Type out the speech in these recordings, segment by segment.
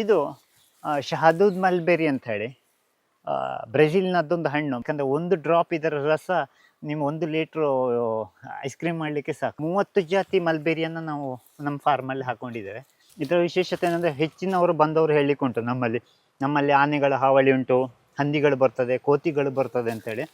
ಇದು ಶಹದೂದ್ ಮಲ್ಬೆರಿ ಅಂತ ಹೇಳಿ ಬ್ರೆಜಿಲ್ನದ್ದೊಂದು ಹಣ್ಣು. ಯಾಕಂದರೆ ಒಂದು ಡ್ರಾಪ್ ಇದರ ರಸ ನಿಮ್ಮ 1 ಲೀಟ್ರು ಐಸ್ ಕ್ರೀಮ್ ಮಾಡಲಿಕ್ಕೆ ಸಾಕು. 30 ಜಾತಿ ಮಲ್ಬೆರಿಯನ್ನು ನಾವು ನಮ್ಮ ಫಾರ್ಮಲ್ಲಿ ಹಾಕ್ಕೊಂಡಿದ್ದೇವೆ. ಇದರ ವಿಶೇಷತೆ ಏನಂದರೆ ಹೆಚ್ಚಿನವರು ಬಂದವರು ಹೇಳಲಿಕ್ಕೆ ಉಂಟು, ನಮ್ಮಲ್ಲಿ ಆನೆಗಳ ಹಾವಳಿ ಉಂಟು, ಹಂದಿಗಳು ಬರ್ತದೆ, ಕೋತಿಗಳು ಬರ್ತದೆ ಅಂತೇಳಿ.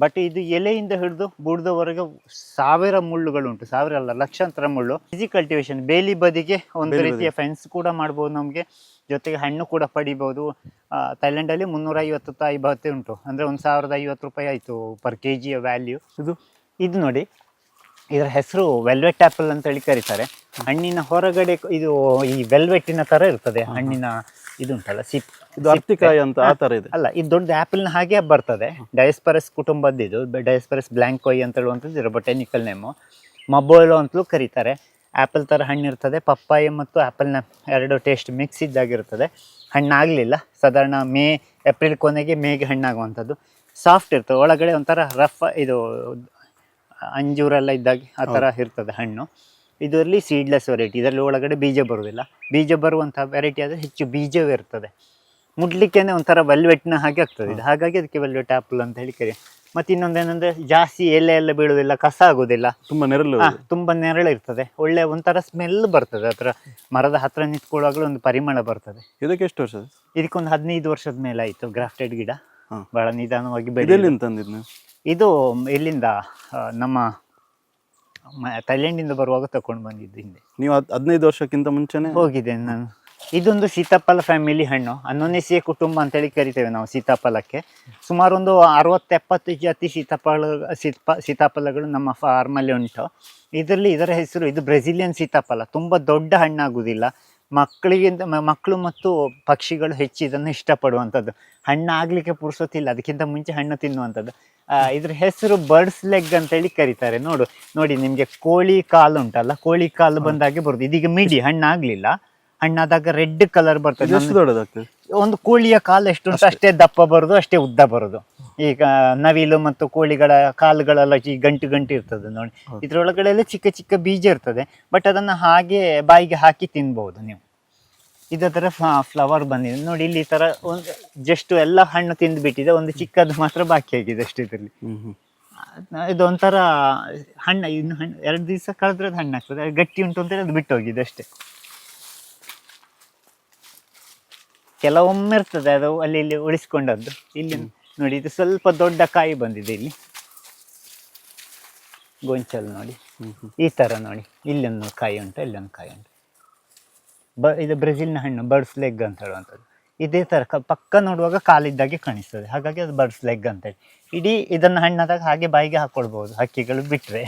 ಬಟ್ ಇದು ಎಲೆಯಿಂದ ಹಿಡಿದು ಬುಡದವರೆಗೆ 1000 ಮುಳ್ಳುಗಳುಂಟು. 1000 ಅಲ್ಲ, ಲಕ್ಷಾಂತರ ಮುಳ್ಳು. Easy cultivation. ಬೇಲಿ ಬದಿಗೆ ಒಂದು ರೀತಿಯ ಫೆನ್ಸ್ ಕೂಡ ಮಾಡ್ಬೋದು ನಮಗೆ, ಜೊತೆಗೆ ಹಣ್ಣು ಕೂಡ ಪಡಿಬೋದು. ಥೈಲ್ಯಾಂಡಲ್ಲಿ 350 ತಾಯಿ ಭತ್ತೆ ಉಂಟು, ಅಂದರೆ 1050 ರೂಪಾಯಿ ಆಯಿತು ಪರ್ kg ವ್ಯಾಲ್ಯೂ. ಇದು ನೋಡಿ, ಇದರ ಹೆಸರು ವೆಲ್ವೆಟ್ ಆ್ಯಪಲ್ ಅಂತೇಳಿ ಕರೀತಾರೆ. ಹಣ್ಣಿನ ಹೊರಗಡೆ ಇದು ಈ ವೆಲ್ವೆಟ್ಟಿನ ಥರ ಇರ್ತದೆ ಹಣ್ಣಿನ ಇದು ಉಂಟಲ್ಲ, ಇದು ಅರ್ತಿಕಾಯಿ ಅಂತ ಆ ಥರ ಇದೆ ಅಲ್ಲ, ಇದು ದೊಡ್ಡ ಆ್ಯಪಲ್ನ ಹಾಗೆ ಬರ್ತದೆ. ಡಯಸ್ಪರಸ್ ಕುಟುಂಬದ್ದು, ಡಯಸ್ಪರಸ್ ಬ್ಲ್ಯಾಂಕೋಯ್ ಅಂತ ಹೇಳುವಂಥದ್ದು ಇದರ ಬೊಟೆನಿಕಲ್ ನೇಮು. ಮಬೋಲೋ ಅಂತಲೂ ಕರೀತಾರೆ. ಆ್ಯಪಲ್ ಥರ ಹಣ್ಣಿರ್ತದೆ. ಪಪ್ಪಾಯ ಮತ್ತು ಆ್ಯಪಲ್ನ 2 ಟೇಸ್ಟ್ ಮಿಕ್ಸ್ ಇದ್ದಾಗಿರ್ತದೆ. ಹಣ್ಣಾಗಲಿಲ್ಲ, ಸಾಧಾರಣ ಏಪ್ರಿಲ್ ಕೊನೆಗೆ ಮೇಗೆ ಹಣ್ಣಾಗುವಂಥದ್ದು. ಸಾಫ್ಟ್ ಇರ್ತದೆ, ಒಳಗಡೆ ಒಂಥರ ರಫ್, ಇದು ಅಂಜೂರೆಲ್ಲ ಇದ್ದಾಗೆ ಆ ಥರ ಇರ್ತದೆ ಹಣ್ಣು. ಇದರಲ್ಲಿ ಸೀಡ್ಲೆಸ್ ವೆರೈಟಿ, ಇದರಲ್ಲಿ ಒಳಗಡೆ ಬೀಜ ಬರುವುದಿಲ್ಲ. ಬೀಜ ಬರುವಂಥ ವೆರೈಟಿ ಆದರೆ ಹೆಚ್ಚು ಬೀಜವೇ ಇರ್ತದೆ. ಮುಡ್ಲಿಕ್ಕೇನೆ ಒಂಥರ ವೆಲ್ವೆಟ್ನ ಹಾಗೆ ಆಗ್ತದೆ ಇದು, ಹಾಗಾಗಿ ಅದಕ್ಕೆ ವೆಲ್ವೆಟ್ ಆ್ಯಪಲ್ ಅಂತ ಹೇಳಿ ಕರಿ. ಮತ್ತು ಇನ್ನೊಂದೇನೆಂದರೆ ಜಾಸ್ತಿ ಎಲೆ ಎಲ್ಲ ಬೀಳುವುದಿಲ್ಲ, ಕಸ ಆಗೋದಿಲ್ಲ, ತುಂಬ ನೆರಳು ಇರ್ತದೆ, ಒಳ್ಳೆ ಒಂಥರ ಸ್ಮೆಲ್ ಬರ್ತದೆ. ಹತ್ರ ಮರದ ಹತ್ರ ನಿಂತ್ಕೊಳ್ಳುವಾಗಲೂ ಒಂದು ಪರಿಮಳ ಬರ್ತದೆ. ಇದಕ್ಕೆ ಎಷ್ಟು ವರ್ಷ? ಇದಕ್ಕೊಂದು 15 ವರ್ಷದ ಮೇಲೆ ಆಯಿತು. ಗ್ರಾಫ್ಟೆಡ್ ಗಿಡ, ಬಹಳ ನಿಧಾನವಾಗಿ ಇದು ಇಲ್ಲಿಂದ ನಮ್ಮ ಥೈಲ್ಯಾಂಡಿಂದ ಬರುವಾಗ ತಗೊಂಡು ಬಂದಿದ್ದು. ಹಿಂದೆ ನೀವು 15 ವರ್ಷಕ್ಕಿಂತ ಮುಂಚೆನೆ ಹೋಗಿದ್ದೇನೆ ನಾನು. ಇದೊಂದು ಸೀತಾಫಲ ಫ್ಯಾಮಿಲಿ ಹಣ್ಣು, ಅನ್ನೊನೇಸಿಯ ಕುಟುಂಬ ಅಂತೇಳಿ ಕರಿತೇವೆ ನಾವು ಸೀತಾಫಲಕ್ಕೆ. ಸುಮಾರು ಒಂದು 60-70 ಜಾತಿ ಸೀತಾಫಲಗಳು ನಮ್ಮ ಫಾರ್ಮಲ್ಲಿ ಉಂಟು. ಇದರ ಹೆಸರು, ಇದು ಬ್ರೆಜಿಲಿಯನ್ ಸೀತಾಫಲ. ತುಂಬ ದೊಡ್ಡ ಹಣ್ಣಾಗುವುದಿಲ್ಲ, ಮಕ್ಕಳು ಮತ್ತು ಪಕ್ಷಿಗಳು ಹೆಚ್ಚು ಇದನ್ನು ಇಷ್ಟಪಡುವಂಥದ್ದು. ಹಣ್ಣಾಗಲಿಕ್ಕೆ ಪುರ್ಸೊತ್ತಿಲ್ಲ, ಅದಕ್ಕಿಂತ ಮುಂಚೆ ಹಣ್ಣು ತಿನ್ನುವಂಥದ್ದು. ಇದ್ರ ಹೆಸರು ಬರ್ಡ್ಸ್ ಲೆಗ್ ಅಂತೇಳಿ ಕರೀತಾರೆ. ನೋಡಿ ನಿಮಗೆ ಕೋಳಿ ಕಾಲು ಉಂಟಲ್ಲ, ಕೋಳಿ ಕಾಲು ಬಂದಾಗೆ ಬರುದು. ಇದೀಗ ಮಿಡಿ ಹಣ್ಣಾಗ್ಲಿಲ್ಲ, ಹಣ್ಣಾದಾಗ ರೆಡ್ ಕಲರ್ ಬರ್ತದೆ. ಒಂದು ಕೋಳಿಯ ಕಾಲು ಎಷ್ಟುಂಟು ಅಷ್ಟೇ ದಪ್ಪ ಬರುದು, ಅಷ್ಟೇ ಉದ್ದ ಬರುದು. ಈಗ ನವಿಲು ಮತ್ತು ಕೋಳಿಗಳ ಕಾಲುಗಳೆಲ್ಲ ಈ ಗಂಟು ಇರ್ತದೆ ನೋಡಿ. ಇದ್ರೊಳಗಡೆ ಎಲ್ಲ ಚಿಕ್ಕ ಚಿಕ್ಕ ಬೀಜ ಇರ್ತದೆ, ಬಟ್ ಅದನ್ನ ಹಾಗೆ ಬಾಯಿಗೆ ಹಾಕಿ ತಿನ್ಬಹುದು ನೀವು. ಇದರ ಫ್ಲವರ್ ಬಂದಿದೆ ನೋಡಿ, ಇಲ್ಲಿ ಈ ತರ ಒಂದು ಜಸ್ಟ್ ಎಲ್ಲ ಹಣ್ಣು ತಿಂದು ಬಿಟ್ಟಿದೆ, ಒಂದು ಚಿಕ್ಕದು ಮಾತ್ರ ಬಾಕಿ ಆಗಿದೆ ಅಷ್ಟೇ ಇದರಲ್ಲಿ. ಇದೊಂಥರ ಹಣ್ಣು, ಇನ್ನು 2 ದಿವಸ ಕಳೆದ್ರೆ ಅದು ಹಣ್ಣಾಗ್ತದೆ. ಗಟ್ಟಿ ಉಂಟು ಅಂತೇಳಿ ಅದು ಬಿಟ್ಟು ಹೋಗಿದೆ ಅಷ್ಟೇ. ಕೆಲವೊಮ್ಮೆ ಇರ್ತದೆ ಅದು ಅಲ್ಲಿ ಇಲ್ಲಿ ಉಳಿಸ್ಕೊಂಡದ್ದು. ಇಲ್ಲಿ ನೋಡಿ, ಇದು ಸ್ವಲ್ಪ ದೊಡ್ಡ ಕಾಯಿ ಬಂದಿದೆ ಇಲ್ಲಿ ಗೊಂಚಲು ನೋಡಿ, ಈ ತರ ನೋಡಿ. ಇಲ್ಲೊಂದು ಕಾಯಿ ಉಂಟು, ಇಲ್ಲೊಂದು ಕಾಯಿ ಉಂಟು. ಇದು ಬ್ರೆಜಿಲ್ನ ಹಣ್ಣು, ಬರ್ಡ್ಸ್ ಲೆಗ್ ಅಂತ ಹೇಳುವಂಥದ್ದು. ಇದೇ ತರ ಪಕ್ಕ ನೋಡುವಾಗ ಕಾಲಿದ್ದಾಗೆ ಕಾಣಿಸ್ತದೆ, ಹಾಗಾಗಿ ಅದು ಬರ್ಡ್ಸ್ ಲೆಗ್ ಅಂತೇಳಿ. ಇಡೀ ಇದನ್ನ ಹಣ್ಣಾದಾಗ ಹಾಗೆ ಬಾಯಿಗೆ ಹಾಕೊಳ್ಬಹುದು, ಹಕ್ಕಿಗಳು ಬಿಟ್ರೆ.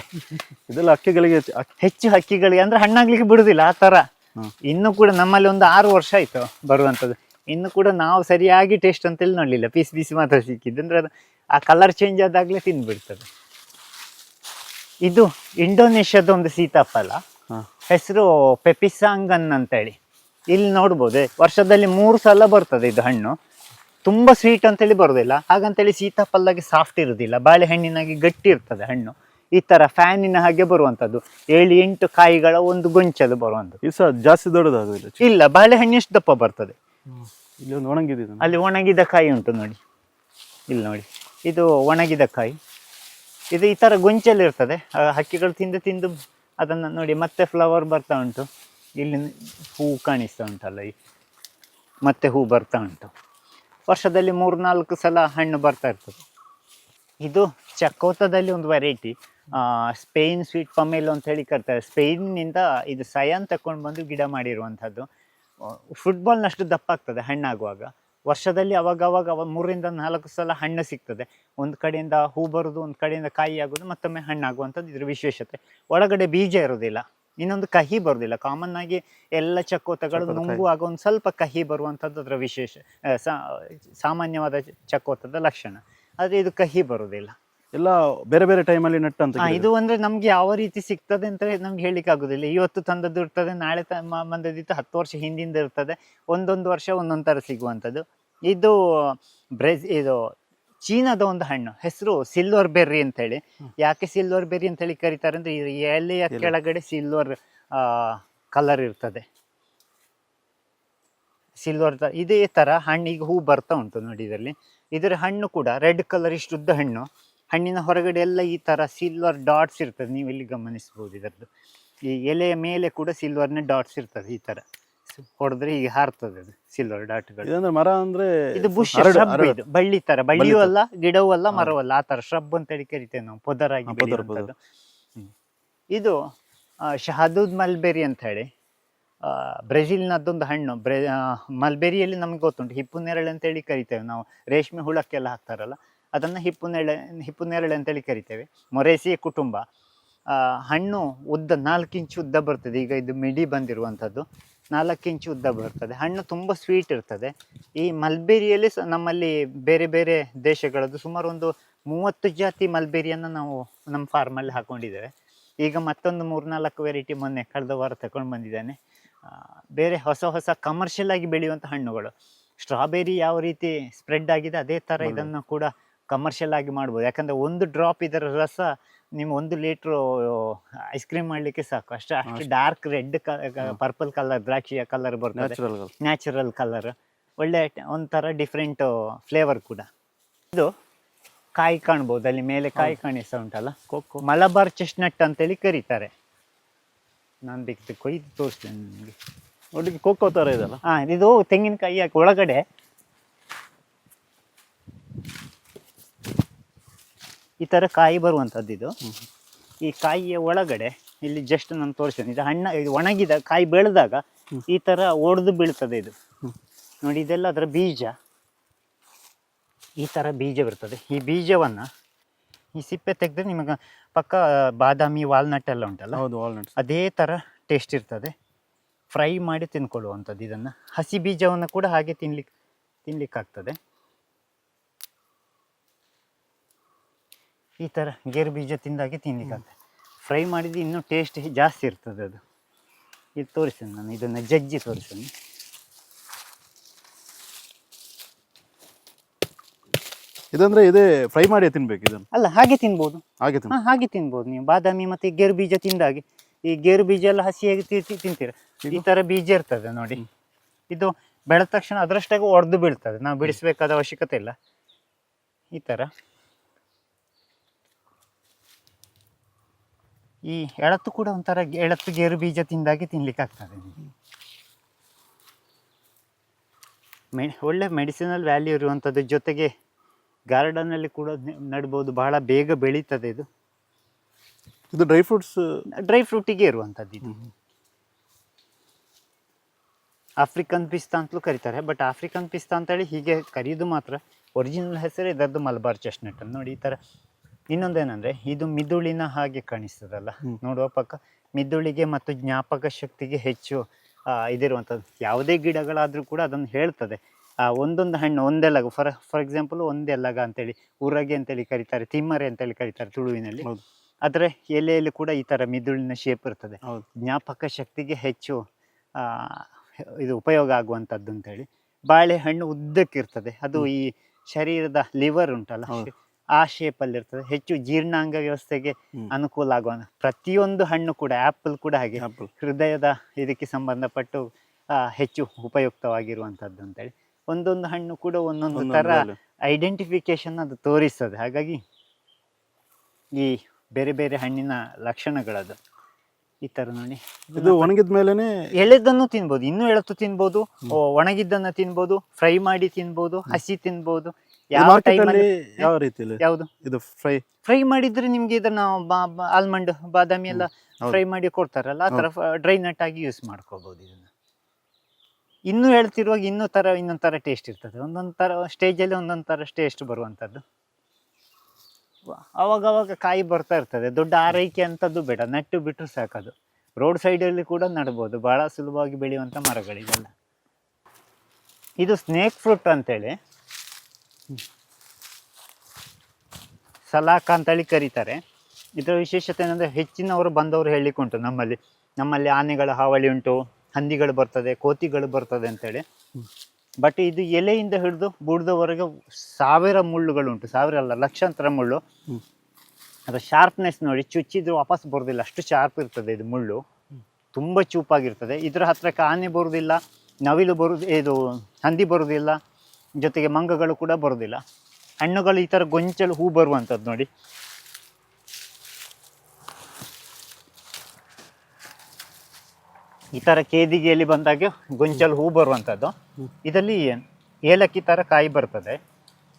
ಇದೆಲ್ಲ ಹಕ್ಕಿಗಳಿಗೆ ಹಕ್ಕಿಗಳಿಗೆ ಅಂದ್ರೆ ಹಣ್ಣಾಗ್ಲಿಕ್ಕೆ ಬಿಡುದಿಲ್ಲ ಆ ತರ. ಇನ್ನು ಕೂಡ ನಮ್ಮಲ್ಲಿ ಒಂದು 6 ವರ್ಷ ಆಯ್ತು ಬರುವಂಥದ್ದು. ಇನ್ನು ಕೂಡ ನಾವು ಸರಿಯಾಗಿ ಟೇಸ್ಟ್ ಅಂತೇಳಿ ನೋಡಲಿಲ್ಲ, ಪೀಸ್ ಮಾತ್ರ ಸಿಕ್ಕಿದ್ದು. ಅಂದ್ರೆ ಅದು ಆ ಕಲರ್ ಚೇಂಜ್ ಆದಾಗಲೇ ತಿಂದ್ಬಿಡ್ತದೆ. ಇದು ಇಂಡೋನೇಷ್ಯಾದ ಒಂದು ಸೀತಾಫಲ, ಹೆಸರು ಪೆಪಿಸಾಂಗನ್ ಅಂತೇಳಿ. ಇಲ್ಲಿ ನೋಡ್ಬೋದು, ವರ್ಷದಲ್ಲಿ 3 ಸಲ ಬರ್ತದೆ ಇದು ಹಣ್ಣು. ತುಂಬ ಸ್ವೀಟ್ ಅಂತೇಳಿ ಬರೋದಿಲ್ಲ, ಹಾಗಂತೇಳಿ ಸೀತಾಫಲದಾಗೆ ಸಾಫ್ಟ್ ಇರೋದಿಲ್ಲ, ಬಾಳೆಹಣ್ಣಿನಾಗಿ ಗಟ್ಟಿ ಇರ್ತದೆ ಹಣ್ಣು. ಈ ತರ ಫ್ಯಾನಿನ ಹಾಗೆ ಬರುವಂಥದ್ದು, 7-8 ಕಾಯಿಗಳ ಒಂದು ಗೊಂಚಲು ಬರುವಂಥದ್ದು. ಜಾಸ್ತಿ ದೊಡ್ಡದಾಗುದಿಲ್ಲ, ಇಲ್ಲ, ಬಾಳೆಹಣ್ಣು ಎಷ್ಟು ದಪ್ಪ ಬರ್ತದೆ. ಅಲ್ಲಿ ಒಣಗಿದ ಕಾಯಿ ಉಂಟು ನೋಡಿ, ಇಲ್ಲಿ ನೋಡಿ, ಇದು ಒಣಗಿದ ಕಾಯಿ. ಇದು ಈ ತರ ಗೊಂಚಲು ಇರ್ತದೆ, ಹಕ್ಕಿಗಳು ತಿಂದು ಅದನ್ನ ನೋಡಿ. ಮತ್ತೆ ಫ್ಲವರ್ ಬರ್ತಾ ಉಂಟು, ಇಲ್ಲಿ ಹೂ ಕಾಣಿಸ್ತಾ ಉಂಟಲ್ಲ, ಮತ್ತೆ ಹೂ ಬರ್ತಾ ಉಂಟು. ವರ್ಷದಲ್ಲಿ 3-4 ಸಲ ಹಣ್ಣು ಬರ್ತಾ ಇರ್ತದೆ. ಇದು ಚಕೋತದಲ್ಲಿ ಒಂದು ವೆರೈಟಿ, ಸ್ಪೇನ್ ಸ್ವೀಟ್ ಪಮೇಲೋ ಅಂತ ಹೇಳಿ ಕರ್ತಾರೆ. ಸ್ಪೇನ್ನಿಂದ ಇದು ಸಯಾನ್ ತಕೊಂಡು ಬಂದು ಗಿಡ ಮಾಡಿರುವಂಥದ್ದು. ಫುಟ್ಬಾಲ್ನಷ್ಟು ದಪ್ಪ ಆಗ್ತದೆ ಹಣ್ಣಾಗುವಾಗ. ವರ್ಷದಲ್ಲಿ ಅವಾಗ 3-4 ಸಲ ಹಣ್ಣು ಸಿಗ್ತದೆ. ಒಂದು ಕಡೆಯಿಂದ ಹೂ ಬರುದು, ಒಂದು ಕಡೆಯಿಂದ ಕಾಯಿ ಆಗೋದು, ಮತ್ತೊಮ್ಮೆ ಹಣ್ಣಾಗುವಂಥದ್ದು ಇದ್ರ ವಿಶೇಷತೆ. ಒಳಗಡೆ ಬೀಜ ಇರೋದಿಲ್ಲ, ಇನ್ನೊಂದು ಕಹಿ ಬರುವುದಿಲ್ಲ. ಕಾಮನ್ ಆಗಿ ಎಲ್ಲ ಚಕೋತಗಳು ನುಂಗುವಾಗ ಒಂದು ಸ್ವಲ್ಪ ಕಹಿ ಬರುವಂಥದ್ದು ಅದರ ವಿಶೇಷ, ಸಾಮಾನ್ಯವಾದ ಚಕೋತದ ಲಕ್ಷಣ. ಆದರೆ ಇದು ಕಹಿ ಬರುವುದಿಲ್ಲ. ಎಲ್ಲ ಬೇರೆ ಬೇರೆ ಟೈಮಲ್ಲಿ ನಟ್ಟಂತ. ಇದು ಅಂದ್ರೆ ನಮ್ಗೆ ಯಾವ ರೀತಿ ಸಿಗ್ತದೆ ಅಂತ ನಮ್ಗೆ ಹೇಳಿಕ್ಕೆ ಆಗುದಿಲ್ಲ. ಇವತ್ತು ತಂದದ್ದು ಇರ್ತದೆ, ನಾಳೆ ಬಂದದಿತ್ತು 10 ವರ್ಷ ಹಿಂದಿಂದ ಇರ್ತದೆ, ಒಂದೊಂದು ವರ್ಷ ಒಂದೊಂದು ತರ ಸಿಗುವಂಥದ್ದು. ಇದು ಇದು ಚೀನಾದ ಒಂದು ಹಣ್ಣು, ಹೆಸರು ಸಿಲ್ವರ್ ಬೆರ್ರಿ ಅಂತ ಹೇಳಿ. ಯಾಕೆ ಸಿಲ್ವರ್ ಬೆರ್ರಿ ಅಂತ ಹೇಳಿ ಕರೀತಾರೆ ಅಂದ್ರೆ, ಎಲೆಯ ಕೆಳಗಡೆ ಸಿಲ್ವರ್ ಕಲರ್ ಇರ್ತದೆ. ಸಿಲ್ವರ್ ಇದೇ ತರ ಹಣ್ಣಿಗೆ ಹೂ ಬರ್ತಾ ಉಂಟು ನೋಡಿ ಇದರಲ್ಲಿ. ಇದರ ಹಣ್ಣು ಕೂಡ ರೆಡ್ ಕಲರ್ ಇಷ್ಟು ಉದ್ದ ಹಣ್ಣು, ಹಣ್ಣಿನ ಹೊರಗಡೆ ಎಲ್ಲ ಈ ತರ ಸಿಲ್ವರ್ ಡಾಟ್ಸ್ ಇರ್ತದೆ, ನೀವು ಇಲ್ಲಿ ಗಮನಿಸಬಹುದು. ಇದರದ್ದು ಈ ಎಲೆಯ ಮೇಲೆ ಕೂಡ ಸಿಲ್ವರ್ನ ಡಾಟ್ಸ್ ಇರ್ತದೆ, ಈ ತರ ಹೊಡೆದ್ರೆ ಈಗ ಹಾರ್ತದೆ ಅದು ಸಿಲ್ವರ್ ಡಾಟ್ಗಳು. ಇದಂದ್ರೆ ಮರ ಅಂದ್ರೆ ಇದು ಬುಷ್ shrub, ಇದು ಬಳ್ಳಿ ತರ, ಬಳ್ಳಿಯೂ ಅಲ್ಲ ಗಿಡವೂ ಅಲ್ಲ ಮರವೂ ಅಲ್ಲ, ಆ ತರ ಶ್ರಬ್ ಅಂತ ಹೇಳಿ ಕರಿತೇವೆ ನಾವು, ಪೊದರಾಗಿ ಬೆಳೆಯುವಂಥದ್ದು. ಇದು ಶಹದೂದ್ ಮಲ್ಬೆರಿ ಅಂತ ಹೇಳಿ ಬ್ರೆಜಿಲ್ನದ್ದೊಂದು ಹಣ್ಣು. ಮಲ್ಬೆರಿಯಲ್ಲಿ ನಮ್ಗೆ ಗೊತ್ತುಂಟು, ಹಿಪ್ಪುನೇರಳೆ ಅಂತೇಳಿ ಕರಿತೇವೆ ನಾವು, ರೇಷ್ಮೆ ಹುಳಕ್ಕೆಲ್ಲ ಹಾಕ್ತಾರಲ್ಲ ಅದನ್ನು ಹಿಪ್ಪುನೇರಳೆ ಅಂತೇಳಿ ಕರಿತೇವೆ. ಮೊರೇಸಿ ಕುಟುಂಬ. ಹಣ್ಣು ಉದ್ದ 4 ಇಂಚು ಉದ್ದ ಬರ್ತದೆ. ಈಗ ಇದು ಮಿಡಿ ಬಂದಿರುವಂಥದ್ದು 4 ಇಂಚು ಉದ್ದ ಬರ್ತದೆ. ಹಣ್ಣು ತುಂಬ ಸ್ವೀಟ್ ಇರ್ತದೆ. ಈ ಮಲ್ಬೆರಿಯಲ್ಲಿ ನಮ್ಮಲ್ಲಿ ಬೇರೆ ಬೇರೆ ದೇಶಗಳದ್ದು ಸುಮಾರು ಒಂದು 30 ಜಾತಿ ಮಲ್ಬೆರಿಯನ್ನು ನಾವು ನಮ್ಮ ಫಾರ್ಮಲ್ಲಿ ಹಾಕೊಂಡಿದ್ದೇವೆ. ಈಗ ಮತ್ತೊಂದು 3-4 ವೆರೈಟಿ ಮೊನ್ನೆ ಕಳೆದ ವಾರ ತಗೊಂಡು ಬಂದಿದ್ದೇನೆ. ಬೇರೆ ಹೊಸ ಹೊಸ ಕಮರ್ಷಿಯಲ್ ಆಗಿ ಬೆಳೆಯುವಂಥ ಹಣ್ಣುಗಳು. ಸ್ಟ್ರಾಬೆರಿ ಯಾವ ರೀತಿ ಸ್ಪ್ರೆಡ್ ಆಗಿದೆ ಅದೇ ಥರ ಇದನ್ನು ಕೂಡ ಕಮರ್ಷಿಯಲ್ ಆಗಿ ಮಾಡ್ಬೋದು. ಯಾಕಂದರೆ ಒಂದು ಡ್ರಾಪ್ ಇದರ ರಸ ನಿಮ್ಮ 1 ಲೀಟ್ರು ಐಸ್ ಕ್ರೀಮ್ ಮಾಡಲಿಕ್ಕೆ ಸಾಕು. ಅಷ್ಟು ಡಾರ್ಕ್ ರೆಡ್ ಪರ್ಪಲ್ ಕಲರ್, ದ್ರಾಕ್ಷಿಯ ಕಲರ್ ಬರ್ತದೆ, ನ್ಯಾಚುರಲ್ ಕಲರ್. ಒಳ್ಳೆ ಒಂಥರ ಡಿಫ್ರೆಂಟ್ ಫ್ಲೇವರ್ ಕೂಡ. ಇದು ಕಾಯಿ ಕಾಣ್ಬೋದು, ಅಲ್ಲಿ ಮೇಲೆ ಕಾಯಿ ಕಾಣಿಸ್ತಾ ಉಂಟಲ್ಲ, ಮಲಬಾರ್ ಚೆಸ್ಟ್ನಟ್ ಅಂತೇಳಿ ಕರೀತಾರೆ. ನಾನು ಬೇಕಿದ್ದು ಕೊಯ್ದು ತೋರಿಸ್ತೇನೆ ನಿಮಗೆ. ಒಟ್ಟಿಗೆ ಕೋಕೋ ಥರ ಇದೆಲ್ಲ. ಇದು ತೆಂಗಿನಕಾಯಿ ಹಾಕಿ ಒಳಗಡೆ ಈ ಥರ ಕಾಯಿ ಬರುವಂಥದ್ದು. ಇದು ಈ ಕಾಯಿಯ ಒಳಗಡೆ ಇಲ್ಲಿ ಜಸ್ಟ್ ನಾನು ತೋರಿಸ್ತೇನೆ. ಇದು ಇದು ಒಣಗಿದ ಕಾಯಿ ಬೆಳೆದಾಗ ಈ ಥರ ಒಡೆದು ಬೀಳ್ತದೆ. ಇದು ನೋಡಿ, ಇದೆಲ್ಲ ಅದರ ಬೀಜ. ಈ ಥರ ಬೀಜ ಬರ್ತದೆ. ಈ ಬೀಜವನ್ನು ಈ ಸಿಪ್ಪೆ ತೆಗೆದ್ರೆ ನಿಮಗೆ ಪಕ್ಕ ಬಾದಾಮಿ ವಾಲ್ನಟ್ ಎಲ್ಲ ಉಂಟಲ್ಲ, ಹೌದು, ವಾಲ್ನಟ್ ಅದೇ ಥರ ಟೇಸ್ಟ್ ಇರ್ತದೆ. ಫ್ರೈ ಮಾಡಿ ತಿನ್ಕೊಳ್ಳುವಂಥದ್ದು. ಇದನ್ನು ಹಸಿ ಬೀಜವನ್ನು ಕೂಡ ಹಾಗೆ ತಿನ್ಲಿಕ್ಕಾಗ್ತದೆ. ಈ ಥರ ಗೇರು ಬೀಜ ತಿಂದಾಗೆ ತಿನ್ಲಿಕ್ಕಾಗ್ತದೆ. ಫ್ರೈ ಮಾಡಿದ್ದು ಇನ್ನೂ ಟೇಸ್ಟ್ ಜಾಸ್ತಿ ಇರ್ತದೆ ಅದು. ಇದು ತೋರಿಸ್ತೇನೆ ನಾನು, ಇದನ್ನು ಜಜ್ಜಿ ತೋರಿಸ್ತೇನೆ. ಇದಂದ್ರೆ ಇದೇ ಫ್ರೈ ಮಾಡಿ ತಿನ್ಬೇಕು ಇದನ್ನು? ಅಲ್ಲ, ಹಾಗೆ ತಿನ್ಬೋದು. ಹಾಗೆ ತಿನ್ಬೋದು ನೀವು. ಬಾದಾಮಿ ಮತ್ತೆ ಗೇರು ಬೀಜ ತಿಂದಾಗೆ, ಈ ಗೇರು ಬೀಜ ಎಲ್ಲ ಹಸಿಯಾಗಿ ತಿಂತೀರ, ಈ ಥರ ಬೀಜ ಇರ್ತದೆ ನೋಡಿ. ಇದು ಬೆಳೆದ ತಕ್ಷಣ ಅದರಷ್ಟಾಗಿ ಒಡೆದು ಬೀಳ್ತದೆ, ನಾವು ಬಿಡಿಸ್ಬೇಕಾದ ಅವಶ್ಯಕತೆ ಇಲ್ಲ. ಈ ಥರ ಈ ಎಳತ್ತು ಕೂಡ ಒಂಥರ ಎಳತ್ತು ಗೇರು ಬೀಜ ತಿಂದಾಗೆ ತಿನ್ಲಿಕ್ಕಾಗ್ತದೆ. ಒಳ್ಳೆ ಮೆಡಿಸಿನಲ್ ವ್ಯಾಲ್ಯೂ ಇರುವಂಥದ್ದು. ಜೊತೆಗೆ ಗಾರ್ಡನಲ್ಲಿ ಕೂಡ ನಡ್ಬೋದು, ಬಹಳ ಬೇಗ ಬೆಳೀತದೆ ಇದು. ಇದು ಡ್ರೈ ಫ್ರೂಟಿಗೆ ಇರುವಂಥದ್ದು. ಇದು ಆಫ್ರಿಕನ್ ಪಿಸ್ತಾ ಅಂತಲೂ ಕರೀತಾರೆ. ಬಟ್ ಆಫ್ರಿಕನ್ ಪಿಸ್ತಾ ಅಂತೇಳಿ ಹೀಗೆ ಕರೆಯೋದು ಮಾತ್ರ. ಒರಿಜಿನಲ್ ಹೆಸರು ಇದರದ್ದು ಮಲಬಾರ್ ಚೆಸ್ಟ್ನಟ್ ಅಂತ ನೋಡಿ. ಈ ಥರ ಇನ್ನೊಂದೇನೆಂದರೆ, ಇದು ಮಿದುಳಿನ ಹಾಗೆ ಕಾಣಿಸ್ತದಲ್ಲ ನೋಡುವ ಪಕ್ಕ. ಮಿದುಳಿಗೆ ಮತ್ತು ಜ್ಞಾಪಕ ಶಕ್ತಿಗೆ ಹೆಚ್ಚು ಇದಿರುವಂಥದ್ದು. ಯಾವುದೇ ಗಿಡಗಳಾದರೂ ಕೂಡ ಅದನ್ನು ಹೇಳ್ತದೆ. ಒಂದೊಂದು ಹಣ್ಣು ಒಂದೆಲಗ, ಫಾರ್ ಎಕ್ಸಾಂಪಲ್ ಒಂದೆಲಗ ಅಂತೇಳಿ, ಉರಗೆ ಅಂತೇಳಿ ಕರೀತಾರೆ, ತಿಮ್ಮರೆ ಅಂತೇಳಿ ಕರೀತಾರೆ ತುಳುವಿನಲ್ಲಿ. ಅದರ ಎಲೆಯಲ್ಲಿ ಕೂಡ ಈ ಥರ ಮಿದುಳಿನ ಶೇಪ್ ಇರ್ತದೆ. ಜ್ಞಾಪಕ ಶಕ್ತಿಗೆ ಹೆಚ್ಚು ಇದು ಉಪಯೋಗ ಆಗುವಂಥದ್ದು ಅಂತೇಳಿ. ಬಾಳೆಹಣ್ಣು ಉದ್ದಕ್ಕಿರ್ತದೆ, ಅದು ಈ ಶರೀರದ ಲಿವರ್ ಉಂಟಲ್ಲ ಆ ಶೇಪಲ್ಲಿ ಇರ್ತದೆ. ಹೆಚ್ಚು ಜೀರ್ಣಾಂಗ ವ್ಯವಸ್ಥೆಗೆ ಅನುಕೂಲ ಆಗುವ ಪ್ರತಿಯೊಂದು ಹಣ್ಣು ಕೂಡ, ಆ್ಯಪಲ್ ಕೂಡ ಹಾಗೆ ಹೃದಯದ ಇದಕ್ಕೆ ಸಂಬಂಧಪಟ್ಟು ಹೆಚ್ಚು ಉಪಯುಕ್ತವಾಗಿರುವಂಥದ್ದು ಅಂತೇಳಿ. ಒಂದೊಂದು ಹಣ್ಣು ಕೂಡ ಒಂದೊಂದು ಥರ ಐಡೆಂಟಿಫಿಕೇಶನ್ ಅದು ತೋರಿಸ್ತದೆ. ಹಾಗಾಗಿ ಈ ಬೇರೆ ಬೇರೆ ಹಣ್ಣಿನ ಲಕ್ಷಣಗಳದು ಈ ಥರ ನೋಡಿ. ಇದು ಒಣಗಿದ ಮೇಲೆನೆ ಎಳೆದನ್ನು ತಿನ್ಬೋದು, ಇನ್ನೂ ಎಳತು ತಿನ್ಬೋದು, ಒಣಗಿದ್ದನ್ನು ತಿನ್ಬೋದು, ಫ್ರೈ ಮಾಡಿ ತಿನ್ಬೋದು, ಹಸಿ ತಿನ್ಬೋದು. ಯಾವ ಟೈಮಲ್ಲಿ ಯಾವ ರೀತಿಯಲ್ಲಿ ಯಾವುದು ಇದು ಫ್ರೈ ಮಾಡಿದ್ರೆ ನಿಮ್ಗೆ ಇದನ್ನ ಆಲ್ಮಂಡ್ ಬಾದಾಮಿ ಎಲ್ಲ ಫ್ರೈ ಮಾಡಿ ಕೊಡ್ತಾರಲ್ಲ, ಆ ಥರ ಡ್ರೈ ನಟ್ ಆಗಿ ಯೂಸ್ ಮಾಡ್ಕೋಬಹುದು. ಇದನ್ನ ಇನ್ನೂ ಹೇಳ್ತಿರುವಾಗ ಇನ್ನೊಂದು ಥರ ಟೇಸ್ಟ್ ಇರ್ತದೆ. ಒಂದೊಂದು ಥರ ಸ್ಟೇಜಲ್ಲಿ ಒಂದೊಂದು ಥರ ಟೇಸ್ಟ್ ಬರುವಂಥದ್ದು. ಅವಾಗವಾಗ ಕಾಯಿ ಬರ್ತಾ ಇರ್ತದೆ. ದೊಡ್ಡ ಆರೈಕೆ ಅಂಥದ್ದು ಬೇಡ, ನೆಟ್ಟು ಬಿಟ್ಟರು ಸಾಕದು. ರೋಡ್ ಸೈಡಲ್ಲಿ ಕೂಡ ನಡ್ಬೋದು, ಭಾಳ ಸುಲಭವಾಗಿ ಬೆಳೆಯುವಂಥ ಮರಗಳಿಗೆಲ್ಲ. ಇದು ಸ್ನೇಕ್ ಫ್ರೂಟ್ ಅಂತೇಳಿ, ಸಲಾಕ ಅಂತೇಳಿ ಕರೀತಾರೆ. ಇದರ ವಿಶೇಷತೆ ಏನಂದರೆ, ಹೆಚ್ಚಿನವರು ಬಂದವರು ಹೇಳಲಿಕ್ಕುಂಟು, ನಮ್ಮಲ್ಲಿ ಆನೆಗಳ ಹಾವಳಿ ಉಂಟು, ಹಂದಿಗಳು ಬರ್ತದೆ, ಕೋತಿಗಳು ಬರ್ತದೆ ಅಂತೇಳಿ. ಬಟ್ ಇದು ಎಲೆಯಿಂದ ಹಿಡಿದು ಬುಡದವರೆಗೆ 1000 ಮುಳ್ಳುಗಳುಂಟು. 1000 ಅಲ್ಲ, ಲಕ್ಷಾಂತರ ಮುಳ್ಳು. ಅದು ಶಾರ್ಪ್ನೆಸ್ ನೋಡಿ, ಚುಚ್ಚಿದ್ರು ವಾಪಸ್ ಬರೋದಿಲ್ಲ, ಅಷ್ಟು ಶಾರ್ಪ್ ಇರ್ತದೆ ಇದು ಮುಳ್ಳು. ತುಂಬ ಚೂಪಾಗಿರ್ತದೆ. ಇದರ ಹತ್ರಕ್ಕೆ ಆನೆ ಬರುವುದಿಲ್ಲ, ನವಿಲು ಇದು ಹಂದಿ ಬರುವುದಿಲ್ಲ, ಜೊತೆಗೆ ಮಂಗಗಳು ಕೂಡ ಬರುವುದಿಲ್ಲ. ಹಣ್ಣುಗಳು ಈ ಥರ ಗೊಂಚಲು ಹೂ ಬರುವಂಥದ್ದು ನೋಡಿ. ಈ ಥರ ಕೇದಿಗೆಯಲ್ಲಿ ಬಂದಾಗ ಗೊಂಚಲು ಹೂ ಬರುವಂಥದ್ದು. ಇದರಲ್ಲಿ ಏಲಕ್ಕಿ ಥರ ಕಾಯಿ ಬರ್ತದೆ.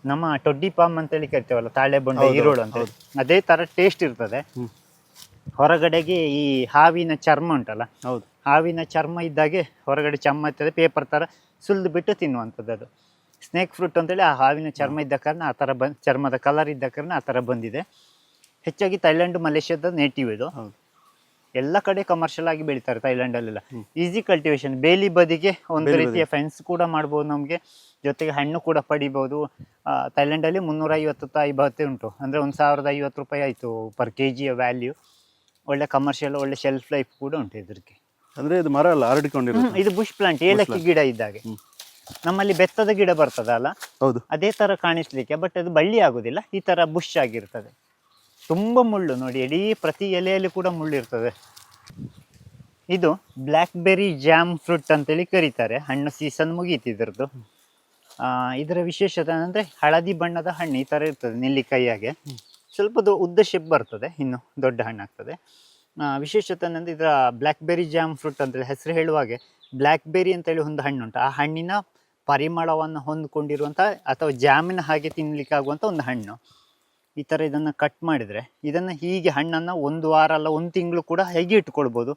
ನಮ್ಮ ಟೊಡ್ಡಿ ಪಾಮ್ ಅಂತೇಳಿ ಕರಿತೇವಲ್ಲ, ತಾಳೆ ಬೊಂಡೆ ಈರೋಳು ಅಂತ, ಅದೇ ಥರ ಟೇಸ್ಟ್ ಇರ್ತದೆ. ಹೊರಗಡೆಗೆ ಈ ಹಾವಿನ ಚರ್ಮ ಉಂಟಲ್ಲ, ಹೌದು, ಹಾವಿನ ಚರ್ಮ ಇದ್ದಾಗೆ ಹೊರಗಡೆ ಚರ್ಮ ಇರ್ತದೆ, ಪೇಪರ್ ಥರ ಸುಲಿದು ಬಿಟ್ಟು ತಿನ್ನುವಂಥದ್ದು. ಅದು ಸ್ನೇಕ್ ಫ್ರೂಟ್ ಅಂತೇಳಿ ಆ ಹಾವಿನ ಚರ್ಮ ಇದ್ದ ಕಾರಣ ಆ ಥರ ಚರ್ಮದ ಕಲರ್ ಇದ್ದ ಕಾರಣ ಆ ಥರ ಬಂದಿದೆ. ಹೆಚ್ಚಾಗಿ ಥೈಲ್ಯಾಂಡ್, ಮಲೇಷ್ಯಾದ ನೇಟಿವ್ ಇದು. ಎಲ್ಲ ಕಡೆ ಕಮರ್ಷಿಯಲ್ ಆಗಿ ಬೆಳೀತಾರೆ ಥೈಲ್ಯಾಂಡಲ್ಲೆಲ್ಲ. ಈಸಿ ಕಲ್ಟಿವೇಶನ್, ಬೇಲಿ ಬದಿಗೆ ಒಂದು ರೀತಿಯ ಫೆನ್ಸ್ ಕೂಡ ಮಾಡ್ಬೋದು ನಮಗೆ, ಜೊತೆಗೆ ಹಣ್ಣು ಕೂಡ ಪಡಿಬೋದು. ಥೈಲ್ಯಾಂಡಲ್ಲಿ 350 ಉಂಟು, ಅಂದರೆ 1050 ರೂಪಾಯಿ ಆಯಿತು ಪರ್ ಕೆಜಿಯ ವ್ಯಾಲ್ಯೂ. ಒಳ್ಳೆ ಕಮರ್ಷಿಯಲ್, ಒಳ್ಳೆ ಶೆಲ್ಫ್ ಲೈಫ್ ಕೂಡ ಉಂಟು ಇದಕ್ಕೆ. ಅಂದ್ರೆ ಇದು ಮರ ಅಲ್ಲ, ಹರಡಿಕೊಂಡಿರೋದು. ಇದು ಬುಷ್ ಪ್ಲಾಂಟ್, ಏಲಕ್ಕಿ ಗಿಡ ಇದ್ದಾಗೆ. ನಮ್ಮಲ್ಲಿ ಬೆತ್ತದ ಗಿಡ ಬರ್ತದಲ್ಲ, ಹೌದು, ಅದೇ ಥರ ಕಾಣಿಸ್ಲಿಕ್ಕೆ, ಬಟ್ ಅದು ಬಳ್ಳಿ ಆಗೋದಿಲ್ಲ, ಈ ಥರ ಬುಷ್ ಆಗಿರ್ತದೆ. ತುಂಬ ಮುಳ್ಳು ನೋಡಿ, ಇಡೀ ಪ್ರತಿ ಎಲೆಯಲ್ಲಿ ಕೂಡ ಮುಳ್ಳು ಇರ್ತದೆ. ಇದು ಬ್ಲ್ಯಾಕ್ ಬೆರಿ ಜಾಮ್ ಫ್ರೂಟ್ ಅಂತೇಳಿ ಕರೀತಾರೆ. ಹಣ್ಣು ಸೀಸನ್ ಮುಗೀತು ಇದ್ರದ್ದು. ಇದರ ವಿಶೇಷತೆ ಅಂದರೆ ಹಳದಿ ಬಣ್ಣದ ಹಣ್ಣು ಈ ಥರ ಇರ್ತದೆ, ನೆಲ್ಲಿಕಾಯಿಯಾಗೆ. ಸ್ವಲ್ಪ ಉದ್ದ ಶೇಪ್ ಬರ್ತದೆ, ಇನ್ನು ದೊಡ್ಡ ಹಣ್ಣಾಗ್ತದೆ. ವಿಶೇಷತೆ ಅಂದರೆ ಇದರ ಬ್ಲ್ಯಾಕ್ ಬೆರಿ ಜಾಮ್ ಫ್ರೂಟ್ ಅಂತೇಳಿ ಹೆಸರು ಹೇಳುವಾಗೆ, ಬ್ಲ್ಯಾಕ್ ಬೆರಿ ಅಂತೇಳಿ ಒಂದು ಹಣ್ಣುಂಟು. ಆ ಹಣ್ಣಿನ ಪರಿಮಳವನ್ನು ಹೊಂದ್ಕೊಂಡಿರುವಂಥ ಅಥವಾ ಜಾಮಿನ ಹಾಗೆ ತಿನ್ನಲಿಕ್ಕೆ ಆಗುವಂಥ ಒಂದು ಹಣ್ಣು. ಈ ಥರ ಇದನ್ನು ಕಟ್ ಮಾಡಿದರೆ, ಇದನ್ನು ಹೀಗೆ ಹಣ್ಣನ್ನು 1 ವಾರ ಅಲ್ಲ 1 ತಿಂಗಳು ಕೂಡ ಹೇಗೆ ಇಟ್ಕೊಳ್ಬೋದು.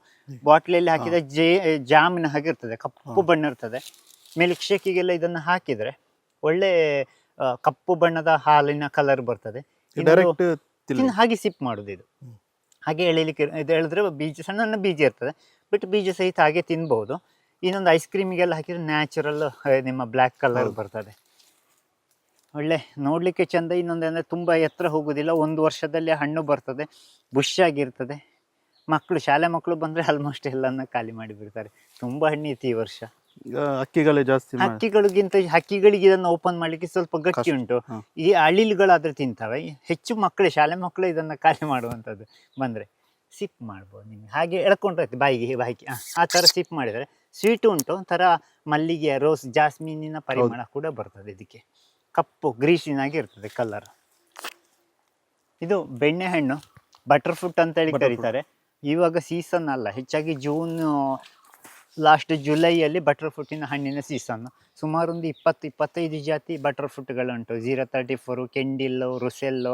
ಬಾಟ್ಲಲ್ಲಿ ಹಾಕಿದರೆ ಜಾಮಿನ ಹಾಗೆ ಇರ್ತದೆ, ಕಪ್ಪು ಬಣ್ಣ ಇರ್ತದೆ. ಮಿಲ್ಕ್ ಶೇಕಿಗೆಲ್ಲ ಇದನ್ನು ಹಾಕಿದರೆ ಒಳ್ಳೆ ಕಪ್ಪು ಬಣ್ಣದ ಹಾಲಿನ ಕಲರ್ ಬರ್ತದೆ. ಹಾಗೆ ಸಿಪ್ ಮಾಡೋದು ಇದು. ಹಾಗೆ ಎಳಿಲಿಕ್ಕೆ ಇದು ಎಳೆದ್ರೆ ಬೀಜ, ಸಣ್ಣ ಬೀಜ ಇರ್ತದೆ, ಬಟ್ ಬೀಜ ಸಹಿತ ಹಾಗೆ ತಿನ್ಬಹುದು. ಇನ್ನೊಂದು ಐಸ್ ಕ್ರೀಮಿಗೆಲ್ಲ ಹಾಕಿದರೆ ನ್ಯಾಚುರಲ್ ನಿಮ್ಮ ಬ್ಲ್ಯಾಕ್ ಕಲರ್ ಬರ್ತದೆ. ಒಳ್ಳೆ ನೋಡಲಿಕ್ಕೆ ಚೆಂದ. ಇನ್ನೊಂದಂದರೆ ತುಂಬ ಎತ್ತರ ಹೋಗೋದಿಲ್ಲ, 1 ವರ್ಷದಲ್ಲಿ ಹಣ್ಣು ಬರ್ತದೆ, ಬುಷ್ ಆಗಿರ್ತದೆ. ಮಕ್ಕಳು, ಶಾಲೆ ಮಕ್ಕಳು ಬಂದರೆ ಆಲ್ಮೋಸ್ಟ್ ಎಲ್ಲನ್ನ ಖಾಲಿ ಮಾಡಿಬಿಡ್ತಾರೆ. ತುಂಬ ಹಣ್ಣಿತ್ತು ಈ ವರ್ಷ. ಹಕ್ಕಿಗಳೇ ಜಾಸ್ತಿ. ಹಕ್ಕಿಗಳಿಗೆ ಇದನ್ನು ಓಪನ್ ಮಾಡಲಿಕ್ಕೆ ಸ್ವಲ್ಪ ಗಟ್ಟಿ ಉಂಟು. ಈ ಅಳಿಲುಗಳಾದ್ರೆ ತಿಂತವೆ. ಹೆಚ್ಚು ಮಕ್ಕಳೇ, ಶಾಲೆ ಮಕ್ಕಳು ಇದನ್ನು ಖಾಲಿ ಮಾಡುವಂಥದ್ದು. ಬಂದರೆ ಸಿಪ್ ಮಾಡ್ಬೋದು ನಿಮಗೆ, ಹಾಗೆ ಎಳ್ಕೊಂಡ್ರೆ ಬಾಯಿಗೆ ಬಾಯಿಗೆ ಆ ಥರ ಸಿಪ್ ಮಾಡಿದರೆ ಸ್ವೀಟು ಉಂಟು. ಒಂಥರ ಮಲ್ಲಿಗೆ, ರೋಸ್, ಜಾಸ್ಮಿನಿನ ಪರಿಮಳ ಕೂಡ ಬರ್ತದೆ ಇದಕ್ಕೆ. ಕಪ್ಪು ಗ್ರೀಸಿನಾಗಿ ಇರ್ತದೆ ಕಲರ್. ಇದು ಬೆಣ್ಣೆಹಣ್ಣು, ಬಟರ್ ಫ್ರೂಟ್ ಅಂತೇಳಿ ಕರೀತಾರೆ. ಇವಾಗ ಸೀಸನ್ ಅಲ್ಲ, ಹೆಚ್ಚಾಗಿ ಜೂನ್ ಲಾಸ್ಟ್ ಜುಲೈಯಲ್ಲಿ ಬಟರ್ ಫ್ರೂಟಿನ ಹಣ್ಣಿನ ಸೀಸನ್ನು. ಸುಮಾರು ಒಂದು 20-25 ಜಾತಿ ಬಟರ್ ಫ್ರೂಟ್ಗಳುಂಟು. 034, ಕೆಂಡಿಲ್ಲು, ರುಸೆಲ್ಲು,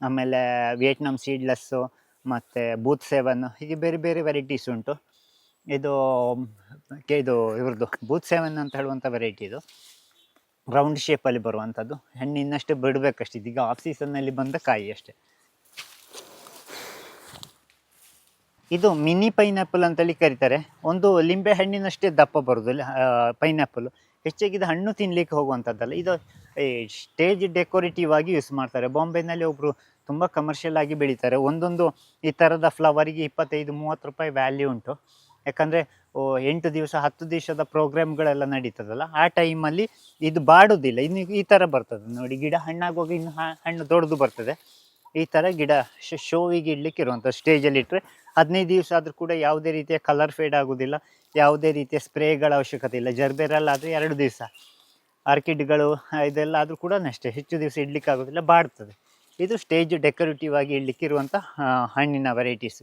ಆಮೇಲೆ ವಿಯೆಟ್ನಾಂ ಸೀಡ್ಲೆಸ್ಸು, ಮತ್ತು ಬೂತ್ 7, ಹೀಗೆ ಬೇರೆ ಬೇರೆ ವೆರೈಟೀಸ್ ಉಂಟು. ಇದು ಇವ್ರದ್ದು ಬೂತ್ 7 ಅಂತ ಹೇಳುವಂಥ ವೆರೈಟಿ. ಇದು ರೌಂಡ್ ಶೇಪಲ್ಲಿ ಬರುವಂಥದ್ದು. ಹಣ್ಣು ಇನ್ನಷ್ಟು ಬಿಡಬೇಕಷ್ಟೇ, ಇದೀಗ ಆಫ್ ಸೀಸನ್ನಲ್ಲಿ ಬಂದ ಕಾಯಿ ಅಷ್ಟೇ. ಇದು ಮಿನಿ ಪೈನಾಪಲ್ ಅಂತೇಳಿ ಕರೀತಾರೆ. ಒಂದು ಲಿಂಬೆ ಹಣ್ಣಿನಷ್ಟೇ ದಪ್ಪ ಬರೋದು ಪೈನಾಪಲ್. ಹೆಚ್ಚಾಗಿ ಇದು ಹಣ್ಣು ತಿನ್ನಲಿಕ್ಕೆ ಹೋಗುವಂಥದ್ದಲ್ಲ, ಇದು ಸ್ಟೇಜ್ ಡೆಕೋರೇಟಿವ್ ಆಗಿ ಯೂಸ್ ಮಾಡ್ತಾರೆ. ಬಾಂಬೆನಲ್ಲಿ ಒಬ್ಬರು ತುಂಬ ಕಮರ್ಷಿಯಲ್ ಆಗಿ ಬೆಳೀತಾರೆ. ಒಂದೊಂದು ಈ ಥರದ ಫ್ಲವರಿಗೆ 25-30 ರೂಪಾಯಿ ವ್ಯಾಲ್ಯೂ ಉಂಟು. ಯಾಕಂದರೆ 8 ದಿವಸ 10 ದಿವಸದ ಪ್ರೋಗ್ರಾಮ್ಗಳೆಲ್ಲ ನಡೀತದಲ್ಲ, ಆ ಟೈಮಲ್ಲಿ ಇದು ಬಾಡೋದಿಲ್ಲ. ಇನ್ನು ಈ ಥರ ಬರ್ತದೆ ನೋಡಿ, ಗಿಡ ಹಣ್ಣಾಗುವಾಗ ಇನ್ನು ಹಣ್ಣು ದೊಡ್ಡದು ಬರ್ತದೆ. ಈ ಥರ ಗಿಡ ಶೋವಿಗೆ ಇಡ್ಲಿಕ್ಕೆ ಇರುವಂಥ ಸ್ಟೇಜಲ್ಲಿ ಇಟ್ಟರೆ 15 ದಿವಸ ಆದರೂ ಕೂಡ ಯಾವುದೇ ರೀತಿಯ ಕಲರ್ ಫೇಡ್ ಆಗೋದಿಲ್ಲ, ಯಾವುದೇ ರೀತಿಯ ಸ್ಪ್ರೇಗಳ ಅವಶ್ಯಕತೆ ಇಲ್ಲ. ಜರ್ಬೇರಲ್ಲಾದರೆ 2 ದಿವಸ, ಆರ್ಕಿಡ್ಗಳು ಇದೆಲ್ಲ ಆದರೂ ಕೂಡ ಅಷ್ಟೇ, ಹೆಚ್ಚು ದಿವಸ ಇಡ್ಲಿಕ್ಕೆ ಆಗೋದಿಲ್ಲ, ಬಾಡ್ತದೆ. ಇದು ಸ್ಟೇಜ್ ಡೆಕೋರೇಟಿವ್ ಆಗಿ ಇಡ್ಲಿಕ್ಕೆ ಇರುವಂಥ ಹಣ್ಣಿನ ವೆರೈಟೀಸ್.